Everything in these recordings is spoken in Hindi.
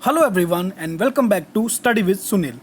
Hello everyone and welcome back to study with Sunil.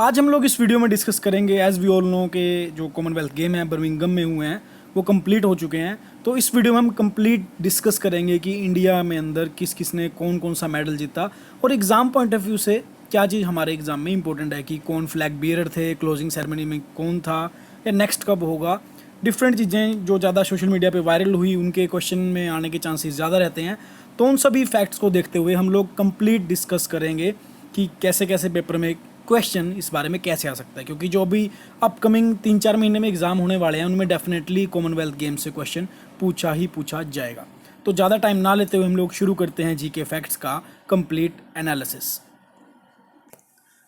आज हम लोग इस वीडियो में डिस्कस करेंगे एज वी ऑल नो के जो कॉमनवेल्थ गेम है बर्मिंघम में हुए हैं वो कंप्लीट हो चुके हैं। तो इस वीडियो में हम कंप्लीट डिस्कस करेंगे कि इंडिया में अंदर किस किस ने कौन कौन सा मेडल जीता और एग्ज़ाम पॉइंट ऑफ व्यू से क्या चीज़ हमारे एग्ज़ाम में इंपॉर्टेंट है कि कौन फ्लैग बियरर थे, क्लोजिंग सेरेमनी में कौन था या नेक्स्ट कब होगा। डिफरेंट चीज़ें जो ज़्यादा सोशल मीडिया पे वायरल हुई उनके क्वेश्चन में आने के चांसेस ज़्यादा रहते हैं। तो उन सभी फैक्ट्स को देखते हुए हम लोग कंप्लीट डिस्कस करेंगे कि कैसे कैसे पेपर में क्वेश्चन इस बारे में कैसे आ सकता है, क्योंकि जो अभी अपकमिंग 3-4 महीने में एग्ज़ाम होने वाले हैं उनमें डेफिनेटली कॉमनवेल्थ गेम्स से क्वेश्चन पूछा जाएगा। तो ज़्यादा टाइम ना लेते हुए हम लोग शुरू करते हैं जीके फैक्ट्स का कंप्लीट एनालिसिस।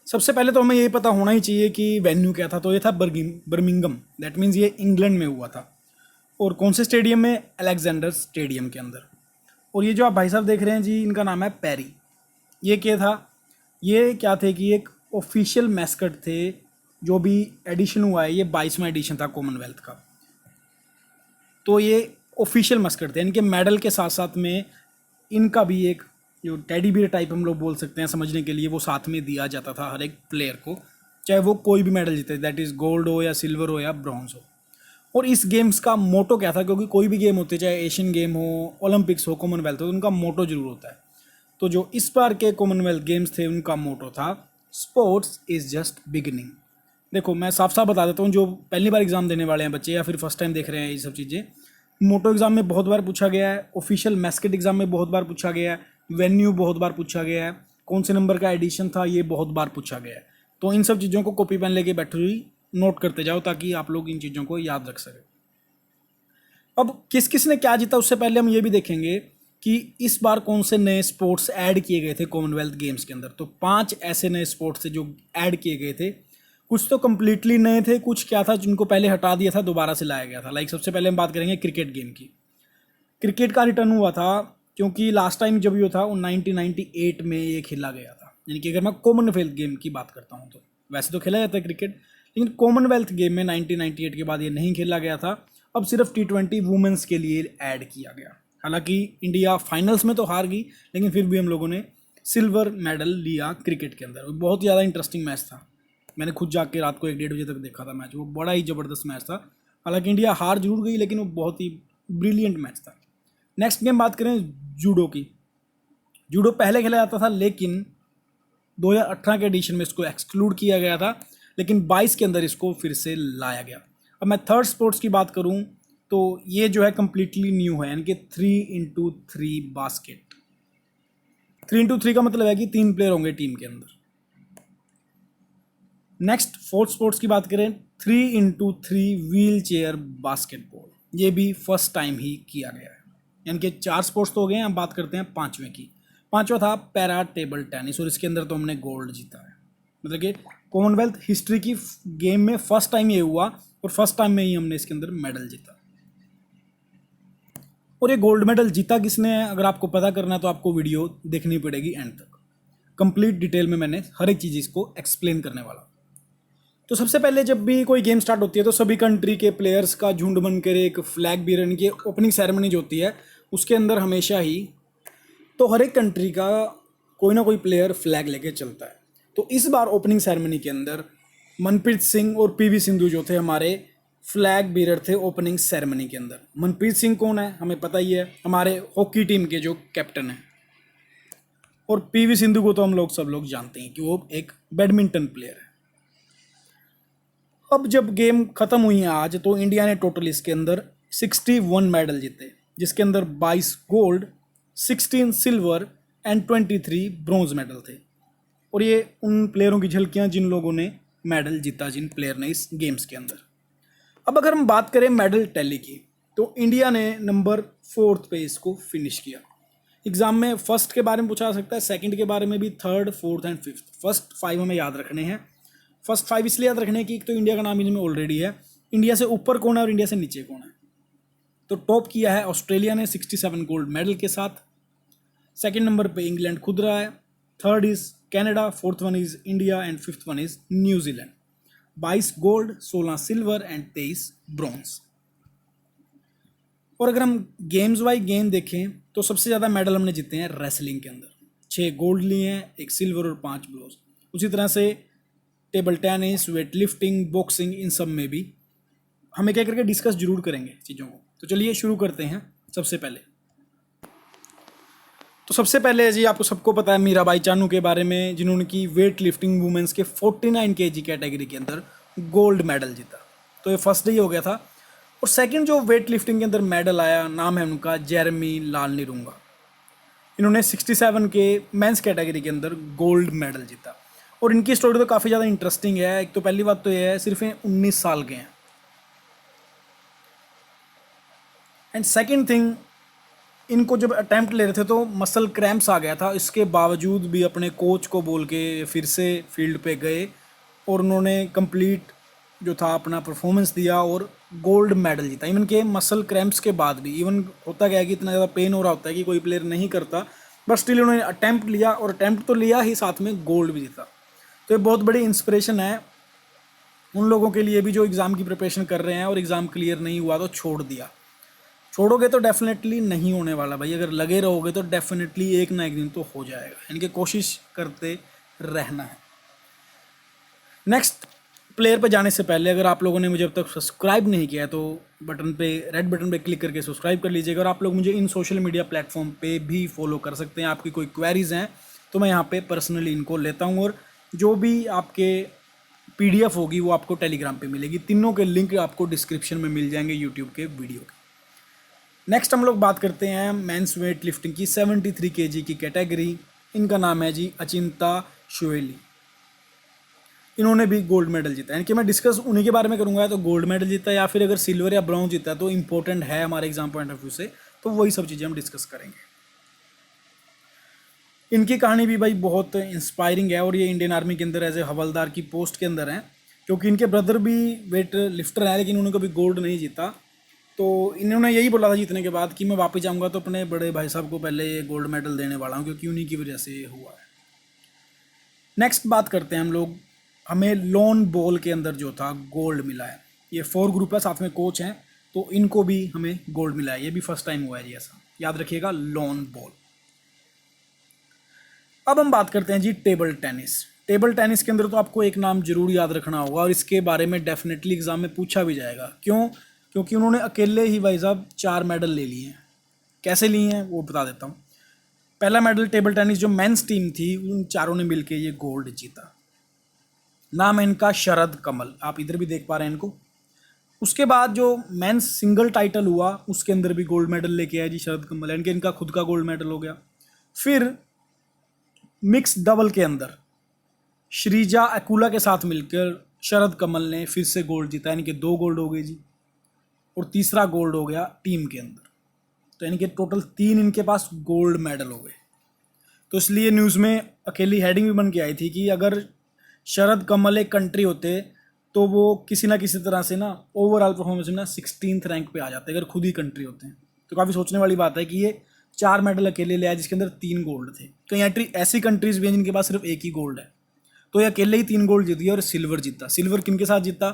सबसे पहले तो हमें ये पता होना ही चाहिए कि वेन्यू क्या था। तो ये था बर्मिंघम, दैट मीन्स ये इंग्लैंड में हुआ था। और कौन से स्टेडियम में? अलेक्जेंडर स्टेडियम के अंदर। और ये जो आप भाई साहब देख रहे हैं जी, इनका नाम है पैरी। ये क्या था? ये क्या थे कि एक ऑफिशियल मैस्कट थे। जो भी एडिशन हुआ है, ये 22वां एडिशन था कॉमनवेल्थ का। तो ये ऑफिशियल मैस्कट थे। इनके मेडल के साथ साथ में इनका भी एक जो टेडी बियर टाइप हम लोग बोल सकते हैं समझने के लिए, वो साथ में दिया जाता था हर एक प्लेयर को, चाहे वो कोई भी मेडल जीते, दैट इज़ गोल्ड हो या सिल्वर हो या ब्रॉन्ज हो। और इस गेम्स का मोटो क्या था? क्योंकि कोई भी गेम होते, चाहे एशियन गेम हो, ओलंपिक्स हो, कॉमनवेल्थ हो, तो उनका मोटो जरूर होता है। तो जो इस बार के कॉमनवेल्थ गेम्स थे उनका मोटो था स्पोर्ट्स इज़ जस्ट बिगिनिंग। देखो मैं साफ साफ बता देता हूँ, जो पहली बार एग्जाम देने वाले हैं बच्चे या फिर फर्स्ट टाइम देख रहे हैं ये सब चीज़ें, मोटो एग्जाम में बहुत बार पूछा गया है, ऑफिशियल मैस्केट एग्जाम में बहुत बार पूछा गया है, वेन्यू बहुत बार पूछा गया है, कौन से नंबर का एडिशन था ये बहुत बार पूछा गया है। तो इन सब चीज़ों को कॉपी पेन लेके बैठे हुई नोट करते जाओ ताकि आप लोग इन चीज़ों को याद रख सकें। अब किस किस ने क्या जीता उससे पहले हम ये भी देखेंगे कि इस बार कौन से नए स्पोर्ट्स ऐड किए गए थे कॉमनवेल्थ गेम्स के अंदर। तो 5 ऐसे नए स्पोर्ट्स थे जो ऐड किए गए थे। कुछ तो कम्प्लीटली नए थे, कुछ क्या था जिनको पहले हटा दिया था, दोबारा से लाया गया था। लाइक सबसे पहले हम बात करेंगे क्रिकेट गेम की। क्रिकेट का रिटर्न हुआ था क्योंकि लास्ट टाइम जब ये था वो 1998 में ये खेला गया था। यानी कि अगर मैं कॉमनवेल्थ गेम की बात करता हूँ तो वैसे तो खेला जाता है क्रिकेट, लेकिन कॉमनवेल्थ गेम में 1998 के बाद ये नहीं खेला गया था। अब सिर्फ T20 वुमेंस के लिए ऐड किया गया। हालांकि इंडिया फाइनल्स में तो हार गई, लेकिन फिर भी हम लोगों ने सिल्वर मेडल लिया क्रिकेट के अंदर। बहुत ज़्यादा इंटरेस्टिंग मैच था। मैंने खुद जाके रात को 1-1:30 बजे तक देखा था मैच। वो बड़ा ही ज़बरदस्त मैच था। हालांकि इंडिया हार जरूर गई, लेकिन वो बहुत ही ब्रिलियंट मैच था। नेक्स्ट गेम बात करें जूडो की। जूडो पहले खेला जाता था, लेकिन 2018 के एडिशन में इसको एक्सक्लूड किया गया था, लेकिन 22 के अंदर इसको फिर से लाया गया। अब मैं थर्ड स्पोर्ट्स की बात करूं तो ये जो है कम्प्लीटली न्यू है, यानी कि 3x3 बास्केट। 3x3 का मतलब है कि 3 प्लेयर होंगे टीम के अंदर। नेक्स्ट फोर्थ स्पोर्ट्स की बात करें, 3x3 व्हील चेयर बास्केटबॉल। ये भी फर्स्ट टाइम ही किया गया है। यानी कि 4 स्पोर्ट्स तो हो गए हैं। अब बात करते हैं 5वें की। 5वां था पैरा टेबल टेनिस, और इसके अंदर तो हमने गोल्ड जीता है। मतलब कि कॉमनवेल्थ हिस्ट्री की गेम में फर्स्ट टाइम ये हुआ और फर्स्ट टाइम में ही हमने इसके अंदर मेडल जीता। और ये गोल्ड मेडल जीता किसने है, अगर आपको पता करना है तो आपको वीडियो देखनी पड़ेगी एंड तक। कंप्लीट डिटेल में मैंने हर एक चीज़ इसको एक्सप्लेन करने वाला। तो सबसे पहले जब भी कोई गेम स्टार्ट होती है तो सभी कंट्री के प्लेयर्स का झुंड बनकर एक फ्लैग बियरन की ओपनिंग सेरेमनी जो होती है उसके अंदर हमेशा ही तो हर एक कंट्री का कोई ना कोई प्लेयर फ्लैग लेके चलता है। तो इस बार ओपनिंग सेरेमनी के अंदर मनप्रीत सिंह और पीवी सिंधु जो थे हमारे फ्लैग बीरर थे ओपनिंग सेरेमनी के अंदर। मनप्रीत सिंह कौन है हमें पता ही है, हमारे हॉकी टीम के जो कैप्टन हैं। और पीवी सिंधु को तो हम लोग सब लोग जानते हैं कि वो एक बैडमिंटन प्लेयर है। अब जब गेम खत्म हुई है आज, तो इंडिया ने टोटल इसके अंदर 61 मेडल जीते, जिसके अंदर 22 gold, 16 silver and 23 bronze medal थे। और ये उन प्लेयरों की झलकियां जिन लोगों ने मेडल जीता, जिन प्लेयर ने इस गेम्स के अंदर। अब अगर हम बात करें मेडल टैली की, तो इंडिया ने नंबर 4 पे इसको फिनिश किया। एग्जाम में फर्स्ट के बारे में पूछा जा सकता है, सेकंड के बारे में भी, third, fourth and fifth. First 5 हमें याद रखने हैं। फर्स्ट 5 इसलिए याद रखने की, एक तो इंडिया का नाम इनमें ऑलरेडी है। इंडिया से ऊपर कौन है और इंडिया से नीचे कौन है? तो टॉप किया है ऑस्ट्रेलिया ने 67 गोल्ड मेडल के साथ। सेकंड नंबर पे इंग्लैंड खुद रहा है। Third is Canada, fourth one is India and fifth one is New Zealand. 22 gold, 16 silver and 23 bronze. और अगर हम गेम्स वाइज गेम देखें तो सबसे ज़्यादा मेडल हमने जीते हैं रेसलिंग के अंदर। 6 गोल्ड लिए हैं, 1 सिल्वर और 5 ब्रोंज। उसी तरह से table tennis, weight lifting, boxing, इन सब में भी हम एक एक करके डिस्कस जरूर करेंगे चीज़ों को। तो चलिए शुरू करते हैं। सबसे पहले जी आपको सबको पता है मीराबाई चानू के बारे में, जिन्होंने की वेट लिफ्टिंग वुमेंस के 49 kg कैटेगरी के अंदर गोल्ड मेडल जीता। तो ये फर्स्ट डे हो गया था। और सेकंड जो वेट लिफ्टिंग के अंदर मेडल आया, नाम है उनका जेरेमी लाल निरुंगा। इन्होंने 67 के मेंस कैटेगरी के अंदर गोल्ड मेडल जीता। और इनकी स्टोरी तो काफ़ी ज़्यादा इंटरेस्टिंग है। एक तो पहली बात तो ये है, सिर्फ 19 साल के हैं। एंड सेकंड थिंग, इनको जब अटैम्प्ट ले रहे थे तो मसल क्रैम्प्स आ गया था। इसके बावजूद भी अपने कोच को बोल के फिर से फील्ड पे गए और उन्होंने कंप्लीट जो था अपना परफॉर्मेंस दिया और गोल्ड मेडल जीता। इवन के मसल क्रैम्प्स के बाद भी, इवन होता क्या है कि इतना ज़्यादा पेन हो रहा होता है कि कोई प्लेयर नहीं करता, बट स्टिल उन्होंने अटैम्प्ट लिया और अटैम्प्ट तो लिया ही, साथ में गोल्ड भी जीता। तो ये बहुत बड़ी इंस्पिरेशन है उन लोगों के लिए भी जो एग्ज़ाम की प्रिपरेशन कर रहे हैं और एग्ज़ाम क्लियर नहीं हुआ तो छोड़ दिया। छोड़ोगे तो डेफिनेटली नहीं होने वाला भाई, अगर लगे रहोगे तो डेफिनेटली एक ना एक दिन तो हो जाएगा। यानी कि कोशिश करते रहना है। नेक्स्ट प्लेयर पे जाने से पहले अगर आप लोगों ने मुझे अब तक सब्सक्राइब नहीं किया है तो बटन पे, रेड बटन पे क्लिक करके सब्सक्राइब कर लीजिएगा। और आप लोग मुझे इन सोशल मीडिया प्लेटफॉर्म पे भी फॉलो कर सकते हैं। आपकी कोई क्वेरीज हैं तो मैं यहाँ पे पर्सनली इनको लेता हूँ, और जो भी आपके PDF होगी वो आपको टेलीग्राम पे मिलेगी। तीनों के लिंक आपको डिस्क्रिप्शन में मिल जाएंगे यूट्यूब के वीडियो के। नेक्स्ट हम लोग बात करते हैं मेंस वेट लिफ्टिंग की 73 kg की कैटेगरी। इनका नाम है जी अचिंता शोएली। इन्होंने भी गोल्ड मेडल जीता। यानी कि मैं डिस्कस उन्हीं के बारे में करूंगा, तो गोल्ड मेडल जीता या फिर अगर सिल्वर या ब्रॉन्ज जीता तो इंपॉर्टेंट है हमारे एग्जाम पॉइंट ऑफ व्यू से, तो वही सब चीज़ें हम डिस्कस करेंगे। इनकी कहानी भी भाई बहुत इंस्पायरिंग है और ये इंडियन आर्मी के अंदर एज ए हवलदार की पोस्ट के अंदर हैं, क्योंकि इनके ब्रदर भी वेट लिफ्टर हैं लेकिन उन्होंने कभी गोल्ड नहीं जीता। तो इन्होंने यही बोला था जीतने के बाद कि मैं वापस जाऊंगा तो अपने बड़े भाई साहब को पहले ये गोल्ड मेडल देने वाला हूँ, क्योंकि उन्हीं की वजह से ये हुआ है। नेक्स्ट बात करते हैं हम लोग, हमें लॉन बॉल के अंदर जो था गोल्ड मिला है। ये 4 ग्रुप है, साथ में कोच हैं, तो इनको भी हमें गोल्ड मिला है। ये भी फर्स्ट टाइम हुआ है जी ऐसा, याद रखिएगा, लॉन बॉल। अब हम बात करते हैं जी टेबल टेनिस। टेबल टेनिस के अंदर तो आपको एक नाम जरूर याद रखना होगा और इसके बारे में डेफिनेटली एग्जाम में पूछा भी जाएगा। क्यों? क्योंकि उन्होंने अकेले ही भाई साहब 4 मेडल ले लिए हैं। कैसे लिए हैं वो बता देता हूँ। पहला मेडल टेबल टेनिस जो मेंस टीम थी उन चारों ने मिलकर ये गोल्ड जीता। नाम है इनका शरद कमल, आप इधर भी देख पा रहे हैं इनको। उसके बाद जो मेंस सिंगल टाइटल हुआ उसके अंदर भी गोल्ड मेडल लेके आए जी शरद कमल, यानी कि इनका खुद का गोल्ड मेडल हो गया। फिर मिक्स डबल के अंदर श्रीजा अकुला के साथ मिलकर शरद कमल ने फिर से गोल्ड जीता, यानी कि 2 गोल्ड हो गए जी। और तीसरा गोल्ड हो गया टीम के अंदर, तो यानी कि टोटल 3 इनके पास गोल्ड मेडल हो गए। तो इसलिए न्यूज़ में अकेली हेडिंग भी बन के आई थी कि अगर शरद कमल एक कंट्री होते तो वो किसी ना किसी तरह से ना ओवरऑल परफॉर्मेंस में ना 16th रैंक पे आ जाते अगर खुद ही कंट्री होते हैं। तो काफ़ी सोचने वाली बात है कि ये 4 मेडल अकेले ले आए जिसके अंदर 3 गोल्ड थे। कई ऐसी कंट्रीज भी हैं जिनके पास सिर्फ एक ही गोल्ड है, तो ये अकेले ही 3 गोल्ड जीत गया और सिल्वर जीता। सिल्वर किन के साथ जीता?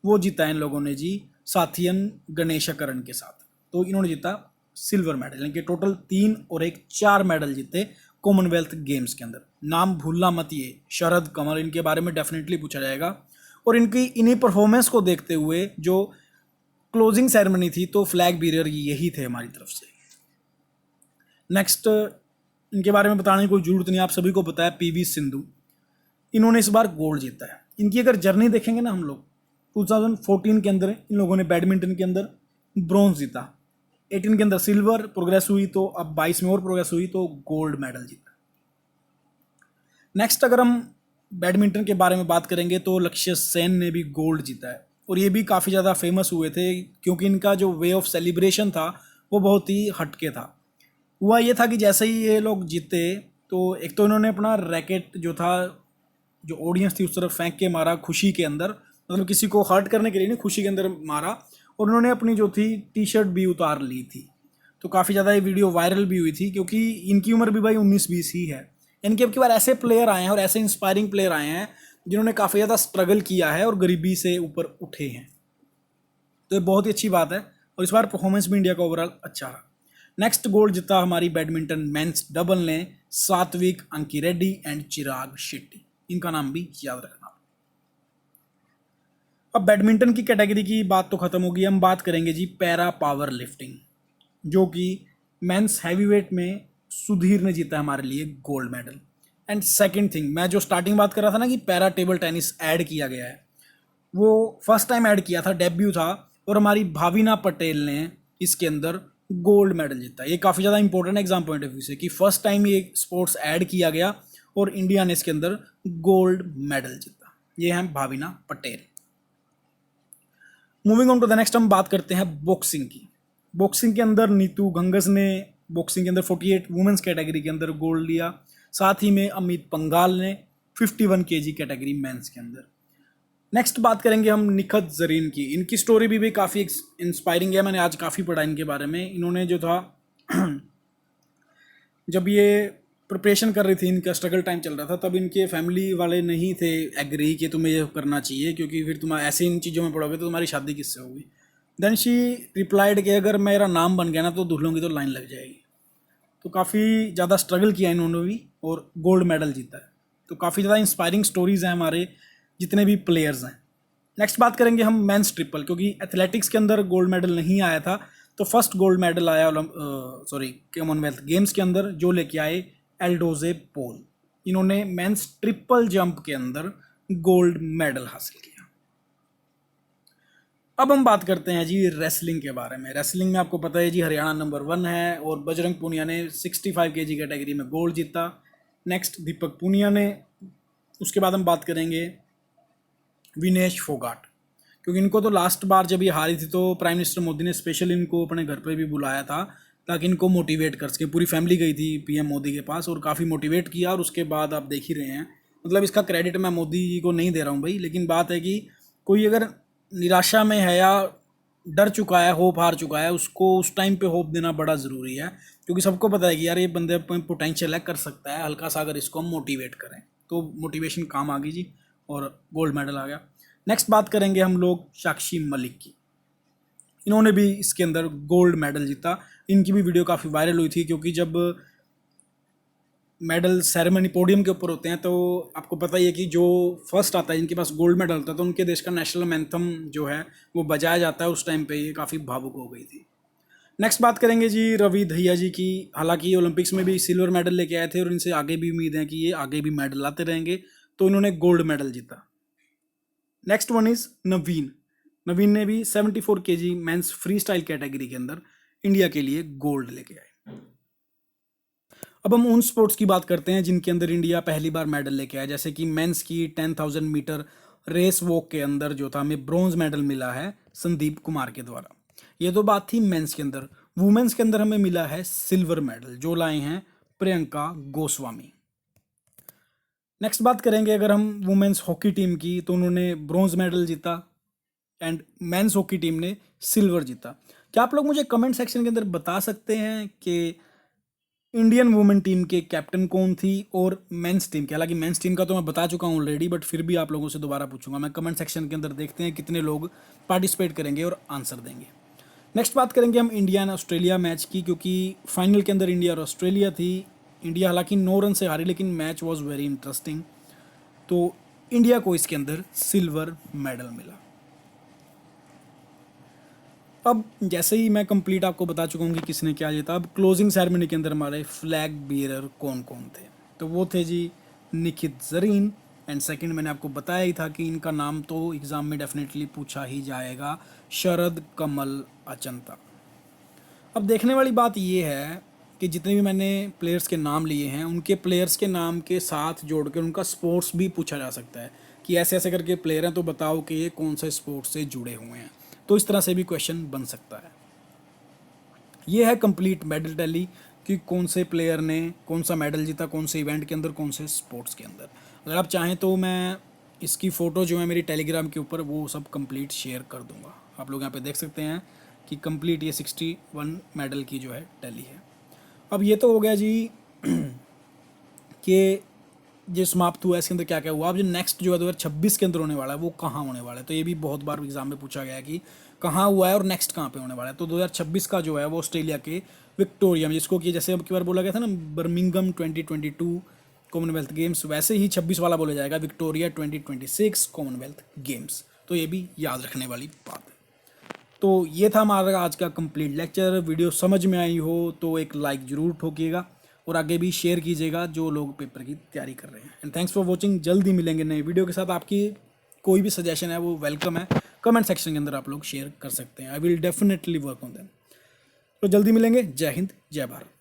वो जीता इन लोगों ने जी साथियन गणेशकरण के साथ, तो इन्होंने जीता सिल्वर मेडल, यानी कि टोटल 3 और 1 4 मेडल जीते कॉमनवेल्थ गेम्स के अंदर। नाम भूलना मत, ये शरद कमल, इनके बारे में डेफिनेटली पूछा जाएगा। और इनकी इन्हीं परफॉर्मेंस को देखते हुए जो क्लोजिंग सेरेमनी थी तो फ्लैग बीरर यही थे हमारी तरफ से। नेक्स्ट इनके बारे में बताने की कोई ज़रूरत नहीं, आप सभी को पता है PV सिंधु। इन्होंने इस बार गोल्ड जीता है। इनकी अगर जर्नी देखेंगे ना हम लोग, 2014 के अंदर इन लोगों ने बैडमिंटन के अंदर ब्रॉन्ज जीता, 18 के अंदर सिल्वर, प्रोग्रेस हुई तो अब 22 में और प्रोग्रेस हुई तो गोल्ड मेडल जीता। नेक्स्ट अगर हम बैडमिंटन के बारे में बात करेंगे तो लक्ष्य सेन ने भी गोल्ड जीता है, और ये भी काफ़ी ज़्यादा फेमस हुए थे क्योंकि इनका जो वे ऑफ सेलिब्रेशन था वो बहुत ही हटके था। हुआ ये था कि जैसे ही ये लोग जीते तो एक तो इन्होंने अपना रैकेट जो था, जो ऑडियंस थी उस तरफ फेंक के मारा खुशी के अंदर, मतलब किसी को हर्ट करने के लिए नहीं, खुशी के अंदर मारा। और उन्होंने अपनी जो थी टी-शर्ट भी उतार ली थी, तो काफ़ी ज़्यादा ये वीडियो वायरल भी हुई थी क्योंकि इनकी उम्र भी भाई 19-20 ही है। इनके अब की बार ऐसे प्लेयर आए हैं और ऐसे इंस्पायरिंग प्लेयर आए हैं जिन्होंने काफ़ी ज़्यादा स्ट्रगल किया है और गरीबी से ऊपर उठे हैं, तो ये बहुत ही अच्छी बात है। और इस बार परफॉर्मेंस भी इंडिया का ओवरऑल अच्छा रहा। नेक्स्ट गोल्ड जीता हमारी बैडमिंटन मेंस डबल ने, सात्विक अंकिरेड्डी एंड चिराग शेट्टी, इनका नाम भी याद रखना। अब बैडमिंटन की कैटेगरी की बात तो खत्म होगी, हम बात करेंगे जी पैरा पावर लिफ्टिंग, जो कि मेंस हैवीवेट में सुधीर ने जीता हमारे लिए gold medal. And second thing, मैं जो स्टार्टिंग बात कर रहा था ना कि पैरा टेबल टेनिस ऐड किया गया है, वो फर्स्ट टाइम ऐड किया था, डेब्यू था, और हमारी भाविना पटेल ने इसके अंदर गोल्ड मेडल जीता। ये काफ़ी ज़्यादा important exam point of view से कि फर्स्ट टाइम ये स्पोर्ट्स ऐड किया गया और इंडिया ने इसके अंदर गोल्ड मेडल जीता। ये हैं Bhavina Patel. Moving on to the next, हम बात करते हैं बॉक्सिंग की। बॉक्सिंग के अंदर नीतू घंगस ने बॉक्सिंग के अंदर 48 वुमेंस कैटेगरी के अंदर गोल्ड लिया। साथ ही में अमित पंगाल ने 51 केजी कैटेगरी मेंस के अंदर। नेक्स्ट बात करेंगे हम निखत जरीन की। इनकी स्टोरी भी काफ़ी इंस्पायरिंग है, मैंने आज काफ़ी पढ़ा इनके बारे में। इन्होंने जो था जब ये प्रिपरेशन कर रही थी, इनका स्ट्रगल टाइम चल रहा था, तब इनके फैमिली वाले नहीं थे एग्री कि तुम्हें ये करना चाहिए, क्योंकि फिर तुम ऐसे इन चीज़ों में पढ़ोगे तो तुम्हारी शादी किससे होगी। देन शी रिप्लाइड कि अगर मेरा नाम बन गया ना तो दुल्हन की तो लाइन लग जाएगी। तो काफ़ी ज़्यादा स्ट्रगल किया इन्होंने भी और गोल्ड मेडल जीता है। तो काफ़ी ज़्यादा इंस्पायरिंग स्टोरीज़ हैं हमारे जितने भी प्लेयर्स हैं। नेक्स्ट बात करेंगे हम मेंस ट्रिपल, क्योंकि एथलेटिक्स के अंदर गोल्ड मेडल नहीं आया था, तो फर्स्ट गोल्ड मेडल आया कॉमनवेल्थ गेम्स के अंदर, जो लेके आए एल्डोजे पोल। इन्होंने मेंस ट्रिपल जंप के अंदर गोल्ड मेडल हासिल किया। अब हम बात करते हैं जी रेसलिंग के बारे में। रेसलिंग में आपको पता है जी हरियाणा नंबर 1 है और बजरंग पूनिया ने 65 केजी कैटेगरी में गोल्ड जीता। नेक्स्ट दीपक पूनिया ने। उसके बाद हम बात करेंगे विनेश फोगाट, क्योंकि इनको तो लास्ट बार जब ये हारी थी तो प्राइम मिनिस्टर मोदी ने स्पेशल इनको अपने घर पे भी बुलाया था ताकि इनको मोटिवेट कर सके। पूरी फैमिली गई थी पीएम मोदी के पास और काफ़ी मोटिवेट किया, और उसके बाद आप देख ही रहे हैं, मतलब इसका क्रेडिट मैं मोदी जी को नहीं दे रहा हूँ भाई, लेकिन बात है कि कोई अगर निराशा में है या डर चुका है, होप हार चुका है, उसको उस टाइम पे होप देना बड़ा ज़रूरी है, क्योंकि सबको पता है कि यार ये बंदे में पोटेंशियल है, कर सकता है, हल्का सा अगर इसको हम मोटिवेट करें तो मोटिवेशन काम आ गई जी और गोल्ड मेडल आ गया। नेक्स्ट बात करेंगे हम लोग साक्षी मलिक की। इन्होंने भी इसके अंदर गोल्ड मेडल जीता। इनकी भी वीडियो काफ़ी वायरल हुई थी, क्योंकि जब मेडल सेरेमनी पोडियम के ऊपर होते हैं तो आपको पता ही है कि जो फर्स्ट आता है जिनके पास गोल्ड मेडल होता है तो उनके देश का नेशनल एंथम जो है वो बजाया जाता है। उस टाइम पे ये काफ़ी भावुक हो गई थी। नेक्स्ट बात करेंगे जी रवि दहिया जी की। हालांकि ये ओलंपिक्स में भी सिल्वर मेडल लेके आए थे और इनसे आगे भी उम्मीद है कि ये आगे भी मेडल लाते रहेंगे, तो इन्होंने गोल्ड मेडल जीता। Next one is Naveen. Naveen ने भी 74 KG men's freestyle category के अंदर इंडिया के लिए गोल्ड लेके आए। अब हम उन स्पोर्ट्स की बात करते हैं जिनके अंदर इंडिया पहली बार मेडल लेके आया, जैसे कि मेंस की 10,000 मीटर रेस वॉक के अंदर जो था हमें ब्रॉन्ज मेडल मिला है संदीप कुमार के द्वारा। ये तो बात थी मेंस के अंदर। वुमेन्स के अंदर हमें मिला है सिल्वर मेडल, जो लाए हैं प्रियंका गोस्वामी। नेक्स्ट बात करेंगे अगर हम वुमेन्स हॉकी टीम की, तो उन्होंने ब्रॉन्ज मेडल जीता एंड मेंस हॉकी टीम ने सिल्वर जीता। क्या आप लोग मुझे कमेंट सेक्शन के अंदर बता सकते हैं कि इंडियन वुमेन टीम के कैप्टन कौन थी और मेंस टीम के? हालांकि मेंस टीम का तो मैं बता चुका हूँ ऑलरेडी, बट फिर भी आप लोगों से दोबारा पूछूंगा मैं कमेंट सेक्शन के अंदर। देखते हैं कितने लोग पार्टिसिपेट करेंगे और आंसर देंगे। नेक्स्ट बात करेंगे हम इंडिया एंड ऑस्ट्रेलिया मैच की, क्योंकि फाइनल के अंदर इंडिया और ऑस्ट्रेलिया थी। इंडिया हालांकि 9 रन से हारी, लेकिन मैच वॉज वेरी इंटरेस्टिंग, तो इंडिया को इसके अंदर सिल्वर मेडल मिला। अब जैसे ही मैं कंप्लीट आपको बता चुका हूँ कि किसने क्या जीता, अब क्लोजिंग सेरेमनी के अंदर हमारे फ्लैग बियरर कौन कौन थे, तो वो थे जी निखित जरीन एंड सेकंड मैंने आपको बताया ही था कि इनका नाम तो एग्ज़ाम में डेफिनेटली पूछा ही जाएगा, शरद कमल अचंता। अब देखने वाली बात ये है कि जितने भी मैंने प्लेयर्स के नाम लिए हैं उनके प्लेयर्स के नाम के साथ जोड़ कर उनका स्पोर्ट्स भी पूछा जा सकता है कि ऐसे ऐसे करके प्लेयर हैं तो बताओ कि ये कौन से स्पोर्ट्स से जुड़े हुए हैं, तो इस तरह से भी क्वेश्चन बन सकता है। ये है कंप्लीट मेडल टैली कि कौन से प्लेयर ने कौन सा मेडल जीता, कौन से इवेंट के अंदर, कौन से स्पोर्ट्स के अंदर। अगर आप चाहें तो मैं इसकी फ़ोटो जो है मेरी टेलीग्राम के ऊपर वो सब कंप्लीट शेयर कर दूंगा। आप लोग यहाँ पे देख सकते हैं कि कंप्लीट ये 61 मेडल की जो है टैली है। अब ये तो हो गया जी कि जो समाप्त हुआ इसके अंदर क्या क्या हुआ। अब जो नेक्स्ट जो है 2026 के अंदर होने वाला है वो कहाँ होने वाला है, तो ये भी बहुत बार एग्जाम में पूछा गया है कि कहाँ हुआ है और नेक्स्ट कहाँ पे होने वाला है। तो 2026 का जो है वो ऑस्ट्रेलिया के विक्टोरिया में, जिसको कि जैसे अब की बार बोला गया था ना बर्मिंघम 2022 कॉमनवेल्थ गेम्स, वैसे ही 26 वाला बोला जाएगा विक्टोरिया 2026 कॉमनवेल्थ गेम्स। तो ये भी याद रखने वाली बात है। तो ये था हमारा आज का कंप्लीट लेक्चर। वीडियो समझ में आई हो तो एक लाइक ज़रूर ठोकिएगा और आगे भी शेयर कीजिएगा जो लोग पेपर की तैयारी कर रहे हैं। And thanks for watching. जल्दी मिलेंगे नए वीडियो के साथ। आपकी कोई भी सजेशन है वो वेलकम है, कमेंट सेक्शन के अंदर आप लोग शेयर कर सकते हैं। I will definitely work on them. तो जल्दी मिलेंगे। जय हिंद, जय भारत।